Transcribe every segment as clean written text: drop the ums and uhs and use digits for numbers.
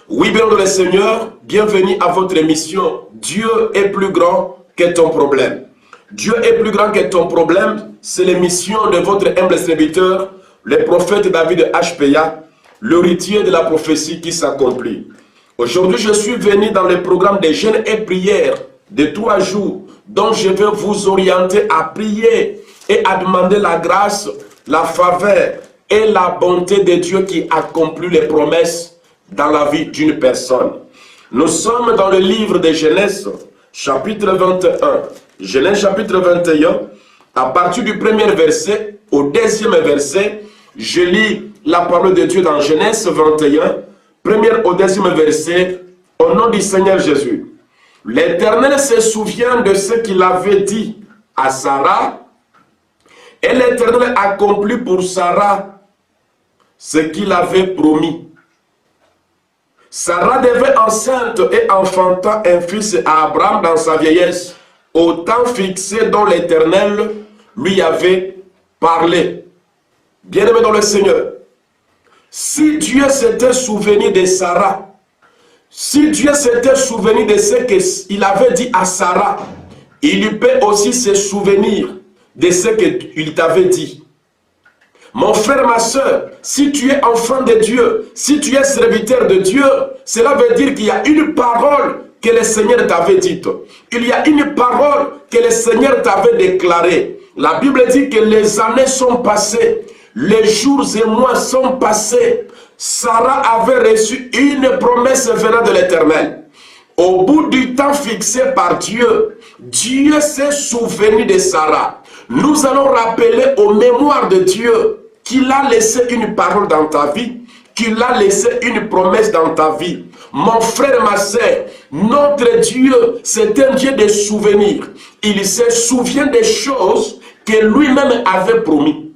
Oui, bien le Seigneur, bienvenue à votre émission. Dieu est plus grand que ton problème. Dieu est plus grand que ton problème. C'est l'émission de votre humble serviteur, le prophète David HPA, l'héritier de la prophétie qui s'accomplit. Aujourd'hui, je suis venu dans le programme des jeûnes et prières de 3 jours, dont je vais vous orienter à prier et à demander la grâce, la faveur et la bonté de Dieu qui accomplit les promesses dans la vie d'une personne. Nous sommes dans le livre de Genèse, chapitre 21. Genèse, chapitre 21, à partir du premier verset au 2e verset, je lis la parole de Dieu dans Genèse 21, premier au 2e verset, au nom du Seigneur Jésus. L'Éternel se souvient de ce qu'il avait dit à Sarah, et l'Éternel accomplit pour Sarah ce qu'il avait promis. Sarah devait enceinte et enfanta un fils à Abraham dans sa vieillesse, au temps fixé dont l'Éternel lui avait parlé. Bien-aimé dans le Seigneur, si Dieu s'était souvenu de Sarah, si Dieu s'était souvenu de ce qu'il avait dit à Sarah, il peut aussi se souvenir de ce qu'il t'avait dit. Mon frère, ma soeur, si tu es enfant de Dieu, si tu es serviteur de Dieu, cela veut dire qu'il y a une parole que le Seigneur t'avait dite. Il y a une parole que le Seigneur t'avait déclarée. La Bible dit que les années sont passées, les jours et mois sont passés. Sarah avait reçu une promesse venant de l'Éternel. Au bout du temps fixé par Dieu, Dieu s'est souvenu de Sarah. Nous allons rappeler aux mémoires de Dieu qu'il a laissé une parole dans ta vie, qu'il a laissé une promesse dans ta vie. Mon frère, ma sœur, notre Dieu, c'est un Dieu de souvenirs. Il se souvient des choses que lui-même avait promis.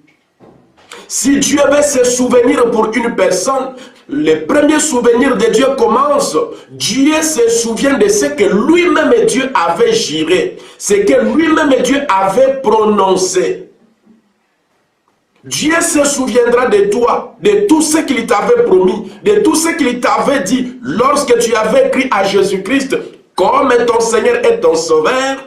Si Dieu veut se souvenir pour une personne, le premier souvenir de Dieu commence. Dieu se souvient de ce que lui-même Dieu avait juré, ce que lui-même Dieu avait prononcé. Dieu se souviendra de toi, de tout ce qu'il t'avait promis, de tout ce qu'il t'avait dit lorsque tu avais cru à Jésus-Christ comme ton Seigneur et ton Sauveur.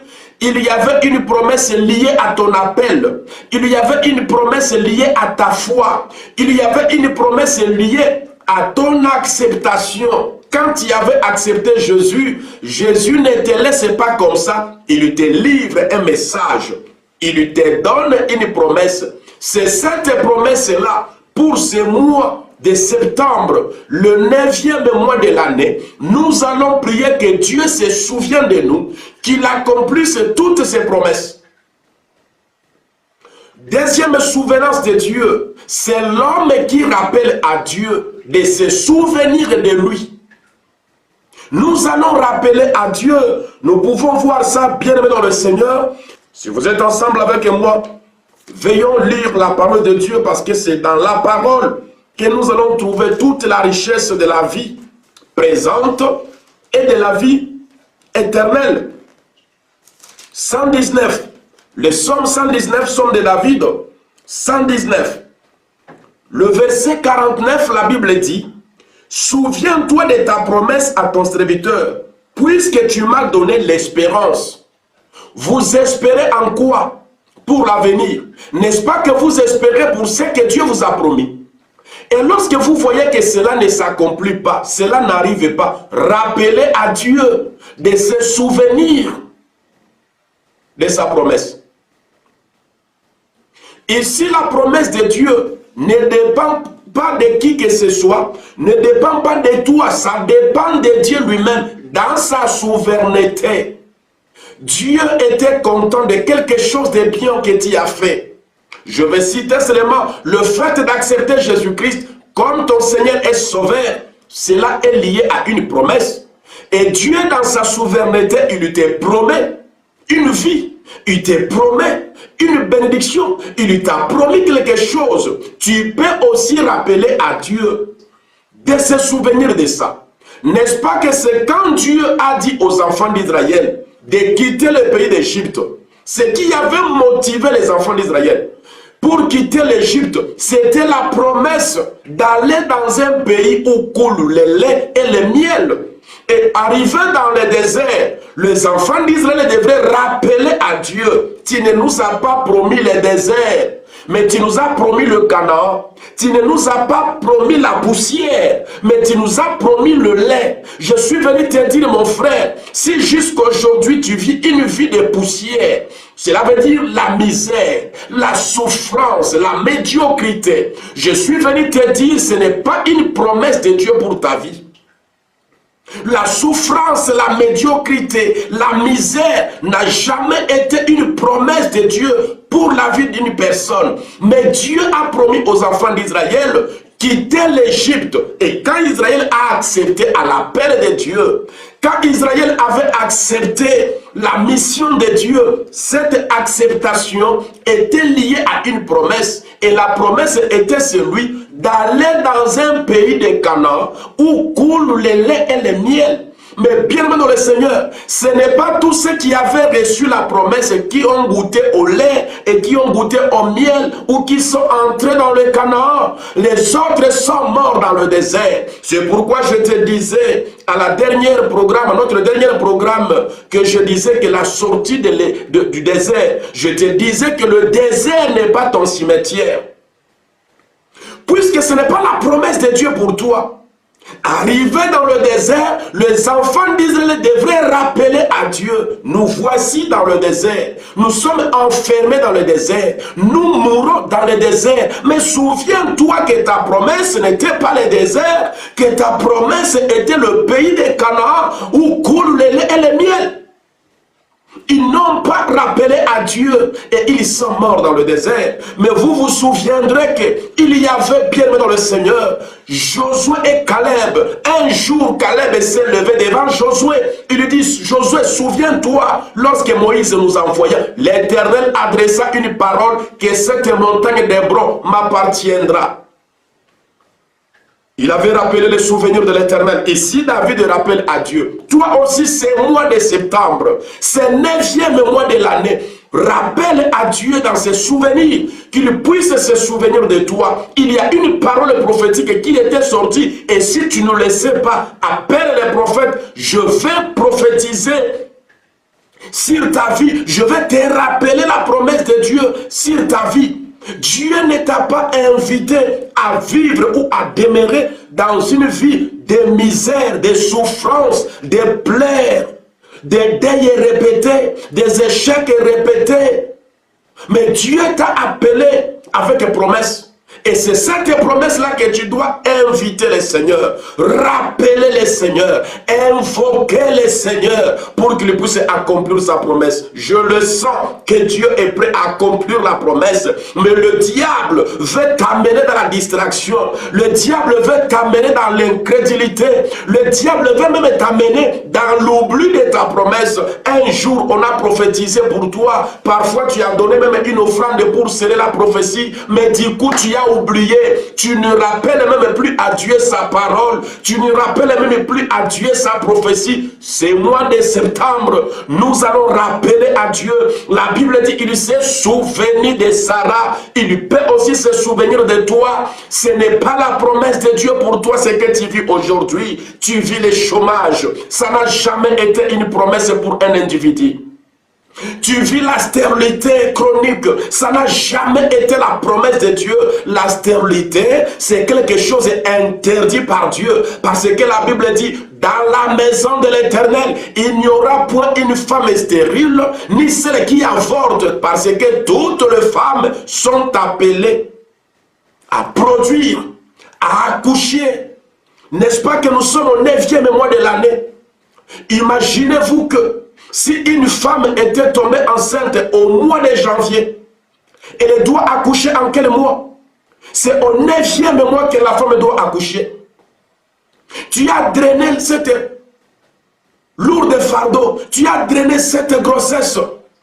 Il y avait une promesse liée à ton appel. Il y avait une promesse liée à ta foi. Il y avait une promesse liée à ton acceptation. Quand tu avais accepté Jésus, Jésus ne te laisse pas comme ça. Il te livre un message. Il te donne une promesse. C'est cette promesse-là, pour ce mois de septembre, le 9e mois de l'année, nous allons prier que Dieu se souvienne de nous, qu'il accomplisse toutes ses promesses. Deuxième souvenance de Dieu, c'est l'homme qui rappelle à Dieu de se souvenir de lui. Nous allons rappeler à Dieu, nous pouvons voir ça bien aimé dans le Seigneur. Si vous êtes ensemble avec moi, veillons lire la parole de Dieu parce que c'est dans la parole que nous allons trouver toute la richesse de la vie présente et de la vie éternelle. 119. Le psaume 119 sont de David. 119. Le verset 49, la Bible dit, « Souviens-toi de ta promesse à ton serviteur, puisque tu m'as donné l'espérance. » Vous espérez en quoi? Pour l'avenir. N'est-ce pas que vous espérez pour ce que Dieu vous a promis? Et lorsque vous voyez que cela ne s'accomplit pas, cela n'arrive pas, rappelez à Dieu de se souvenir de sa promesse. Ici, la promesse de Dieu ne dépend pas de qui que ce soit, ne dépend pas de toi, ça dépend de Dieu lui-même dans sa souveraineté. Dieu était content de quelque chose de bien que tu as fait. Je vais citer seulement le fait d'accepter Jésus-Christ comme ton Seigneur et Sauveur. Cela est lié à une promesse. Et Dieu, dans sa souveraineté, il te promet une vie. Il te promet une bénédiction. Il t'a promis quelque chose. Tu peux aussi rappeler à Dieu de se souvenir de ça. N'est-ce pas que c'est quand Dieu a dit aux enfants d'Israël de quitter le pays d'Égypte, ce qui avait motivé les enfants d'Israël. pour quitter l'Égypte, c'était la promesse d'aller dans un pays où coule le lait et le miel. Et arrivé dans le désert, les enfants d'Israël devraient rappeler à Dieu, tu ne nous as pas promis le désert, mais tu nous as promis le Canaan. Tu ne nous as pas promis la poussière, mais tu nous as promis le lait. Je suis venu te dire, mon frère, si jusqu'aujourd'hui tu vis une vie de poussière, cela veut dire la misère, la souffrance, la médiocrité. Je suis venu te dire, ce n'est pas une promesse de Dieu pour ta vie. La souffrance, la médiocrité, la misère n'a jamais été une promesse de Dieu pour la vie d'une personne. Mais Dieu a promis aux enfants d'Israël quitter l'Égypte. Et quand Israël a accepté à l'appel de Dieu, quand Israël avait accepté la mission de Dieu, cette acceptation était liée à une promesse. Et la promesse était celui d'aller dans un pays de Canaan où coule le lait et le miel. Mais bien aimé dans le Seigneur, ce n'est pas tous ceux qui avaient reçu la promesse qui ont goûté au lait et qui ont goûté au miel ou qui sont entrés dans le Canaan. Les autres sont morts dans le désert. C'est pourquoi je te disais à notre dernier programme, que je disais que la sortie du désert, je te disais que le désert n'est pas ton cimetière. Puisque ce n'est pas la promesse de Dieu pour toi. Arrivé dans le désert, les enfants d'Israël devraient rappeler à Dieu, nous voici dans le désert, nous sommes enfermés dans le désert, nous mourons dans le désert, mais souviens-toi que ta promesse n'était pas le désert, que ta promesse était le pays de Canaan où coule le lait et le miel. Ils n'ont pas rappelé à Dieu et ils sont morts dans le désert. Mais vous vous souviendrez qu'il y avait bien dans le Seigneur Josué et Caleb. Un jour, Caleb s'est levé devant Josué. Il lui dit, Josué, souviens-toi, lorsque Moïse nous envoya, l'Éternel adressa une parole, que cette montagne d'Hébron m'appartiendra. Il avait rappelé les souvenirs de l'Éternel. Ici, David rappelle à Dieu. Toi aussi, c'est mois de septembre. C'est 9e mois de l'année. Rappelle à Dieu dans ses souvenirs, qu'il puisse se souvenir de toi. Il y a une parole prophétique qui était sortie. Et si tu ne le sais pas, appelle les prophètes. Je vais prophétiser sur ta vie. Je vais te rappeler la promesse de Dieu sur ta vie. Dieu ne t'a pas invité à vivre ou à demeurer dans une vie de misère, de souffrance, de pleurs, de deuils répétés, des échecs répétés. Mais Dieu t'a appelé avec une promesse. Et c'est cette promesse-là que tu dois inviter le Seigneur, rappeler le Seigneur, invoquer le Seigneur pour qu'il puisse accomplir sa promesse. Je le sens que Dieu est prêt à accomplir la promesse, mais le diable veut t'amener dans la distraction, le diable veut t'amener dans l'incrédulité, le diable veut même t'amener dans l'oubli de ta promesse. Un jour, on a prophétisé pour toi, parfois tu as donné même une offrande pour sceller la prophétie, mais du coup tu as oublié, tu ne rappelles même plus à Dieu sa parole, tu ne rappelles même plus à Dieu sa prophétie. C'est mois de septembre, nous allons rappeler à Dieu. La Bible dit qu'il s'est souvenu de Sarah, il peut aussi se souvenir de toi. Ce n'est pas la promesse de Dieu pour toi, ce que tu vis aujourd'hui. Tu vis le chômage, ça n'a jamais été une promesse pour un individu. Tu vis la stérilité chronique, ça n'a jamais été la promesse de Dieu. La stérilité, c'est quelque chose interdit par Dieu, parce que la Bible dit, dans la maison de l'Éternel, il n'y aura point une femme stérile, ni celle qui avorte, parce que toutes les femmes sont appelées à produire, à accoucher. N'est-ce pas que nous sommes au 9e mois de l'année? Imaginez-vous que si une femme était tombée enceinte au mois de janvier, elle doit accoucher en quel mois? C'est au 9e mois que la femme doit accoucher. Tu as drainé cette lourde fardeau, tu as drainé cette grossesse.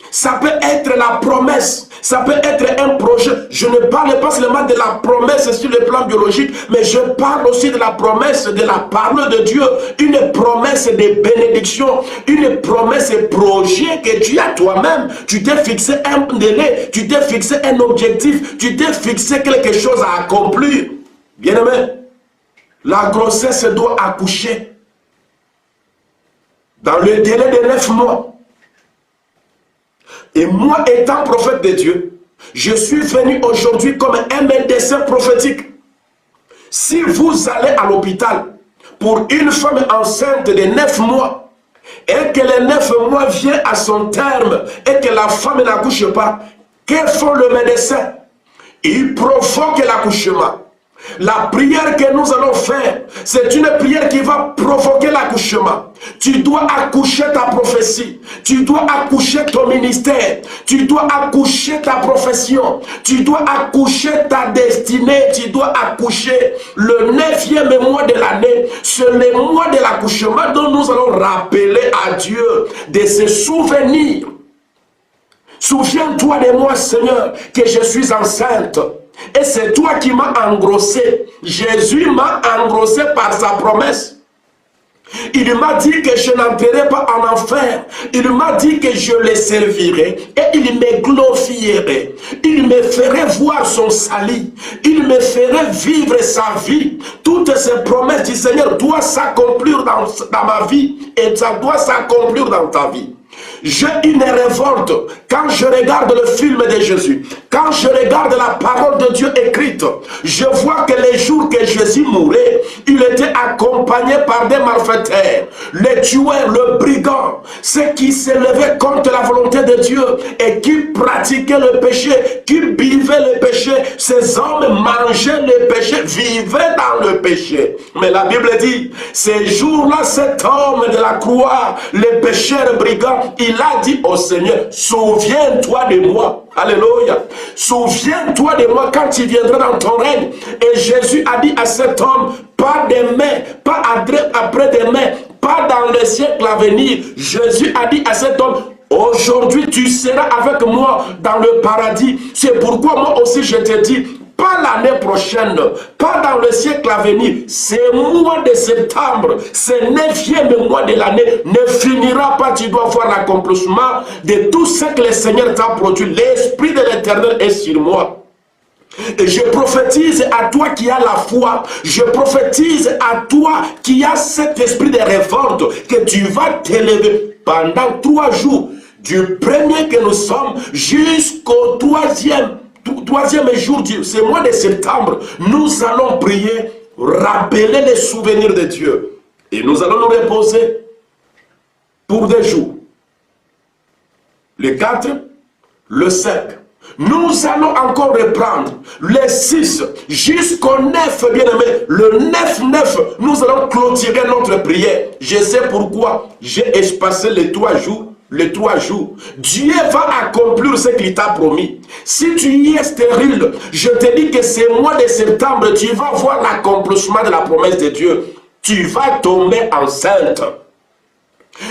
Ça peut être la promesse, ça peut être un projet. Je ne parle pas seulement de la promesse sur le plan biologique, mais je parle aussi de la promesse de la parole de Dieu. Une promesse de bénédiction, une promesse de projet que tu as toi-même. Tu t'es fixé un délai, tu t'es fixé un objectif, tu t'es fixé quelque chose à accomplir. Bien-aimé, la grossesse doit accoucher dans le délai de 9 mois. Et moi, étant prophète de Dieu, je suis venu aujourd'hui comme un médecin prophétique. Si vous allez à l'hôpital pour une femme enceinte de 9 mois et que les 9 mois viennent à son terme et que la femme n'accouche pas, que fait le médecin? Il provoque l'accouchement. La prière que nous allons faire, c'est une prière qui va provoquer l'accouchement. Tu dois accoucher ta prophétie, tu dois accoucher ton ministère, tu dois accoucher ta profession, tu dois accoucher ta destinée, tu dois accoucher le 9e mois de l'année. C'est le mois de l'accouchement dont nous allons rappeler à Dieu de se souvenir. Souviens-toi de moi, Seigneur, que je suis enceinte. Et c'est toi qui m'as engrossé. Jésus m'a engrossé par sa promesse. Il m'a dit que je n'entrerai pas en enfer. Il m'a dit que je le servirai et il me glorifierait. Il me ferait voir son salut. Il me ferait vivre sa vie. Toutes ces promesses du Seigneur doivent s'accomplir dans ma vie et ça doit s'accomplir dans ta vie. J'ai une révolte quand je regarde le film de Jésus, quand je regarde la parole de Dieu écrite. Je vois que les jours que Jésus mourait, il était accompagné par des malfaiteurs, les tueurs, le brigand, ceux qui s'élevaient contre la volonté de Dieu et qui pratiquaient le péché, qui buvaient le péché. Ces hommes mangeaient le péché, vivaient dans le péché. Mais la Bible dit, ces jours-là, cet homme de la croix, le pécheur brigand, il a dit au Seigneur, souviens-toi de moi. Alléluia. Souviens-toi de moi quand tu viendras dans ton règne. Et Jésus a dit à cet homme, pas demain, pas après-demain, pas dans le siècle à venir. Jésus a dit à cet homme, aujourd'hui tu seras avec moi dans le paradis. C'est pourquoi moi aussi je te dis, pas l'année prochaine, pas dans le siècle à venir, ce mois de septembre, ce 9e mois de l'année ne finira pas. Tu dois voir l'accomplissement de tout ce que le Seigneur t'a produit. L'Esprit de l'Éternel est sur moi. Et je prophétise à toi qui as la foi, je prophétise à toi qui as cet esprit de révolte, que tu vas t'élever pendant 3 jours, du premier que nous sommes jusqu'au troisième jour de ce mois de septembre. Nous allons prier, rappeler les souvenirs de Dieu. Et nous allons nous reposer pour 2 jours. Le 4, le 5. Nous allons encore reprendre le 6 jusqu'au 9, bien-aimé. Le 9, nous allons clôturer notre prière. Je sais pourquoi j'ai espacé les 3 jours. Les 3 jours, Dieu va accomplir ce qu'il t'a promis. Si tu y es stérile, je te dis que ce mois de septembre, tu vas voir l'accomplissement de la promesse de Dieu. Tu vas tomber enceinte.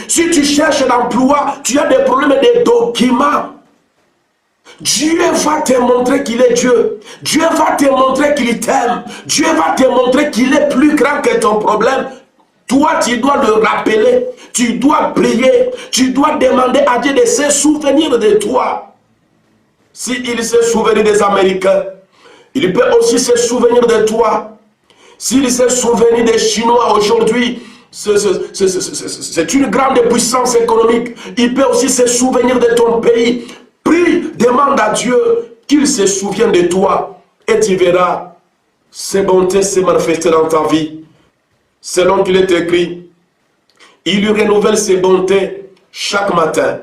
Si tu cherches l'emploi, tu as des problèmes de documents. Dieu va te montrer qu'il est Dieu. Dieu va te montrer qu'il t'aime. Dieu va te montrer qu'il est plus grand que ton problème. Toi, tu dois le rappeler, tu dois prier, tu dois demander à Dieu de se souvenir de toi. S'il se souvient des Américains, il peut aussi se souvenir de toi. S'il se souvient des Chinois aujourd'hui, c'est une grande puissance économique. Il peut aussi se souvenir de ton pays. Prie, demande à Dieu qu'il se souvienne de toi. Et tu verras ses bontés se manifester dans ta vie. Selon qu'il est écrit, il lui renouvelle ses bontés chaque matin.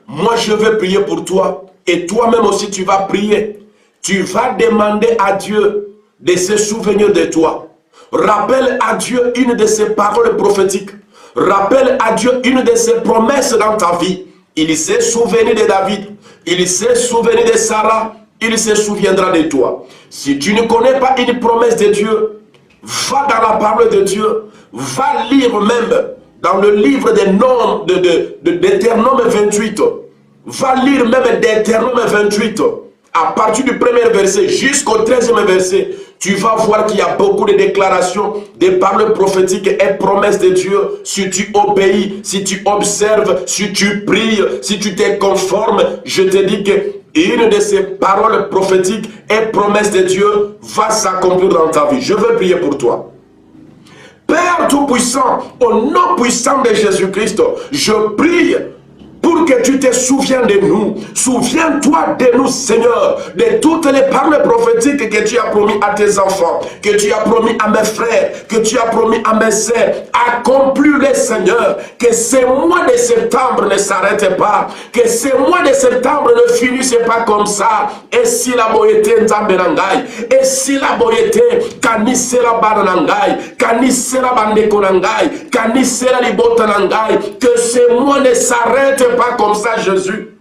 Moi, je vais prier pour toi et toi-même aussi, tu vas prier. Tu vas demander à Dieu de se souvenir de toi. Rappelle à Dieu une de ses paroles prophétiques. Rappelle à Dieu une de ses promesses dans ta vie. Il s'est souvenu de David. Il s'est souvenu de Sarah. Il se souviendra de toi. Si tu ne connais pas une promesse de Dieu, va dans la parole de Dieu, va lire même dans le livre des noms d'Éternome 28. Va lire même d'Éternome 28. À partir du premier verset jusqu'au 13e verset, tu vas voir qu'il y a beaucoup de déclarations, des paroles prophétiques et promesses de Dieu. Si tu obéis, si tu observes, si tu pries, si tu te conformes, je te dis que une de ces paroles prophétiques et promesses de Dieu va s'accomplir dans ta vie. Je veux prier pour toi. Père Tout-Puissant, au nom puissant de Jésus-Christ, je prie pour que tu te souviennes de nous. Souviens-toi de nous, Seigneur, de toutes les paroles prophétiques que tu as promis à tes enfants, que tu as promis à mes frères, que tu as promis à mes sœurs. Accomplis-les, Seigneur. Que ce mois de septembre ne s'arrête pas. Que ce mois de septembre ne finisse pas comme ça. Et si la boyété nzambenangai, et si la boyété kanisse la bananangai, kanisse la bandekonangai, kanisse la libotanangai, que ce mois ne s'arrête pas comme ça, Jésus.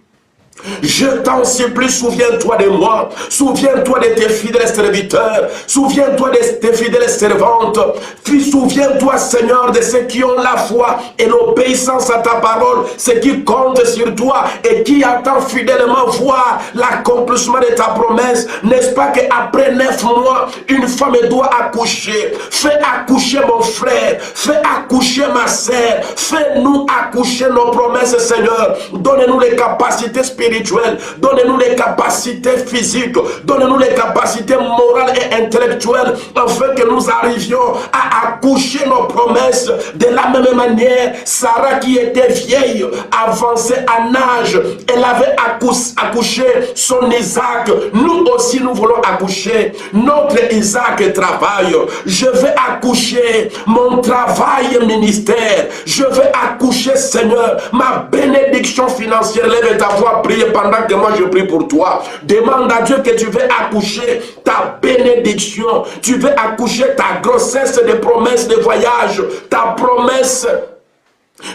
Je t'en supplie, souviens-toi de moi, souviens-toi de tes fidèles serviteurs, souviens-toi de tes fidèles servantes, puis souviens-toi, Seigneur, de ceux qui ont la foi et l'obéissance à ta parole, ceux qui comptent sur toi et qui attendent fidèlement voir l'accomplissement de ta promesse. N'est-ce pas qu'après 9 mois, une femme doit accoucher? Fais accoucher mon frère, fais accoucher ma sœur, fais-nous accoucher nos promesses, Seigneur. Donne-nous les capacités spirituelles, donnez-nous les capacités physiques, donnez-nous les capacités morales et intellectuelles, afin que nous arrivions à accoucher nos promesses. De la même manière, Sarah qui était vieille, avancée en âge, elle avait accouché son Isaac. Nous aussi, nous voulons accoucher notre Isaac travaille. Je vais accoucher mon travail ministère. Je vais accoucher, Seigneur, ma bénédiction financière. Lève ta voix, prie pendant que moi je prie pour toi. Demande à Dieu que tu veux accoucher ta bénédiction. Tu veux accoucher ta grossesse de promesses de voyage, ta promesse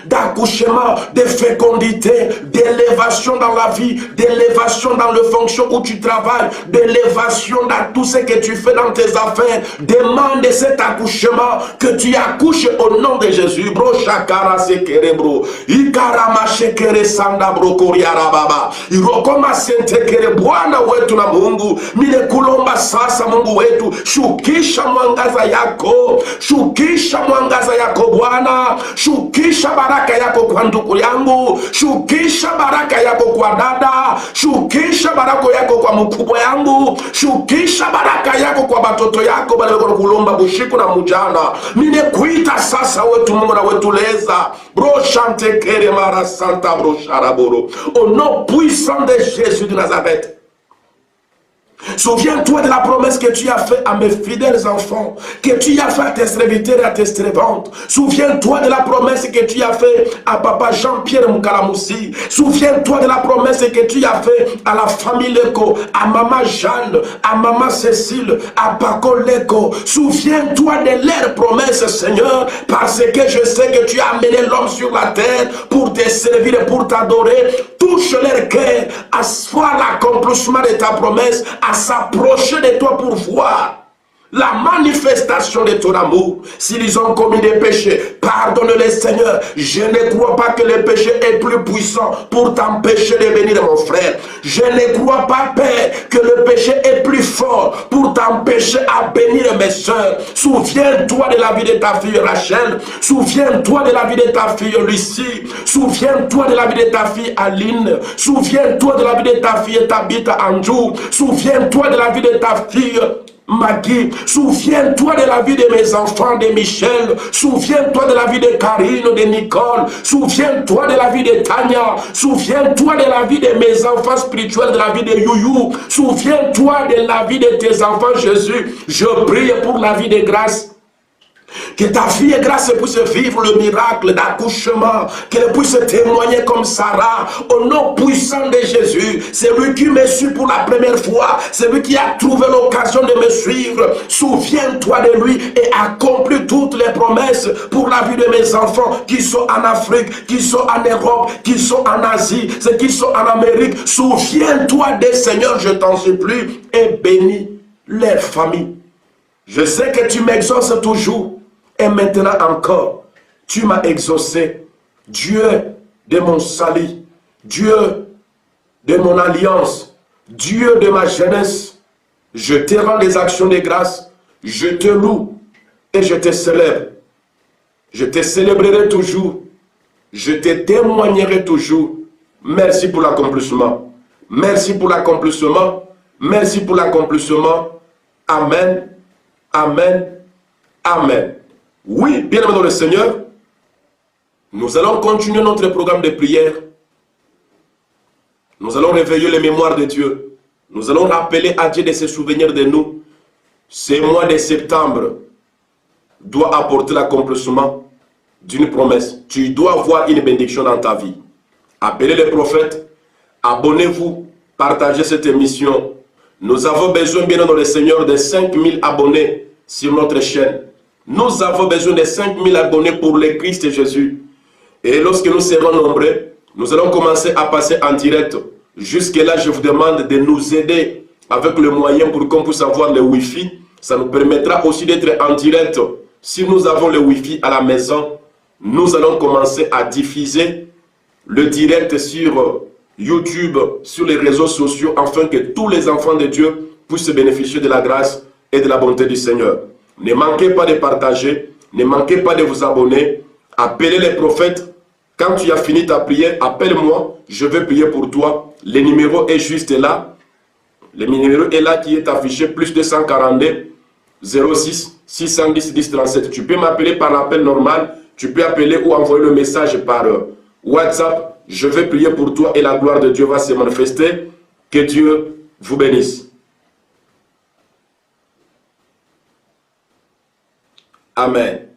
d'accouchement, de fécondité, d'élévation dans la vie, d'élévation dans le fonction où tu travailles, d'élévation dans tout ce que tu fais dans tes affaires. Demande cet accouchement, que tu accouches au nom de Jésus. Bro shakara sekere bro, ikarama shekere sanda bro koriara baba, irokoma sentekere. Bwana wetu na Mungu, mile kulomba sasa, Mungu wetu, shukisha mwangaza yako, shukisha mwangaza yako Bwana, shukisha baraka yako kwa ndugu yangu, shukisha baraka yako kwa dada, shukisha baraka yako kwa mkubwa yangu, shukisha baraka yako kwa batoto yako bale kwa kulomba bushiku na mujana. Mine kuita sasa wetu Mungu na wetu leza. Bro chante kere mara santa bro sharaboro. Au nom puissant de Jésus de Nazareth. Souviens-toi de la promesse que tu as faite à mes fidèles enfants, que tu as fait à tes serviteurs et à tes servantes. Souviens-toi de la promesse que tu as faite à papa Jean-Pierre Mukalamoussi. Souviens-toi de la promesse que tu as faite à la famille Leko, à maman Jeanne, à maman Cécile, à Paco Leko. Souviens-toi de leurs promesses, Seigneur, parce que je sais que tu as amené l'homme sur la terre pour te servir et pour t'adorer. Touche leur cœur à voir l'accomplissement de ta promesse, à s'approcher de toi pour voir la manifestation de ton amour. S'ils ont commis des péchés, pardonne-les, Seigneur. Je ne crois pas que le péché est plus puissant pour t'empêcher de bénir mon frère. Je ne crois pas, Père, que le péché est plus fort pour t'empêcher à bénir mes soeurs. Souviens-toi de la vie de ta fille Rachel. Souviens-toi de la vie de ta fille Lucie. Souviens-toi de la vie de ta fille Aline. Souviens-toi de la vie de ta fille Tabitha Andrew. Souviens-toi de la vie de ta fille Maggie. Souviens-toi de la vie de mes enfants, de Michel. Souviens-toi de la vie de Karine, de Nicole. Souviens-toi de la vie de Tania. Souviens-toi de la vie de mes enfants spirituels, de la vie de Youyou. Souviens-toi de la vie de tes enfants, Jésus. Je prie pour la vie de Grâce. Que ta fille Grâce puisse vivre le miracle d'accouchement, qu'elle puisse témoigner comme Sarah, au nom puissant de Jésus. C'est lui qui me suit pour la première fois, c'est lui qui a trouvé l'occasion de me suivre. Souviens-toi de lui et accomplis toutes les promesses pour la vie de mes enfants qui sont en Afrique, qui sont en Europe, qui sont en Asie, ceux qui sont en Amérique. Souviens-toi des Seigneurs, je t'en supplie, et bénis leur famille. Je sais que tu m'exauces toujours. Et maintenant encore, Tu m'as exaucé. Dieu de mon salut, Dieu de mon alliance, Dieu de ma jeunesse, je te rends des actions de grâce, je te loue et je te célèbre. Je te célébrerai toujours, je te témoignerai toujours. Merci pour l'accomplissement. Merci pour l'accomplissement. Merci pour l'accomplissement. Amen. Amen. Amen. Oui, bien-aimés dans le Seigneur, nous allons continuer notre programme de prière. Nous allons réveiller les mémoires de Dieu. Nous allons rappeler à Dieu de se souvenir de nous. Ce mois de septembre doit apporter l'accomplissement d'une promesse. Tu dois avoir une bénédiction dans ta vie. Appelez les prophètes. Abonnez-vous. Partagez cette émission. Nous avons besoin, bien dans le Seigneur, de 5000 abonnés sur notre chaîne. Nous avons besoin de 5000 abonnés pour le Christ Jésus. Et lorsque nous serons nombreux, nous allons commencer à passer en direct. Jusque-là, je vous demande de nous aider avec le moyen pour qu'on puisse avoir le Wi-Fi. Ça nous permettra aussi d'être en direct. Si nous avons le Wi-Fi à la maison, nous allons commencer à diffuser le direct sur YouTube, sur les réseaux sociaux, afin que tous les enfants de Dieu puissent bénéficier de la grâce et de la bonté du Seigneur. Ne manquez pas de partager, ne manquez pas de vous abonner. Appelez les prophètes. Quand tu as fini ta prière, appelle-moi, je vais prier pour toi. Le numéro est juste là. Le numéro est là qui est affiché, plus 242 06 610 10 37. Tu peux m'appeler par l'appel normal, tu peux appeler ou envoyer le message par WhatsApp. Je vais prier pour toi et la gloire de Dieu va se manifester. Que Dieu vous bénisse. Amen.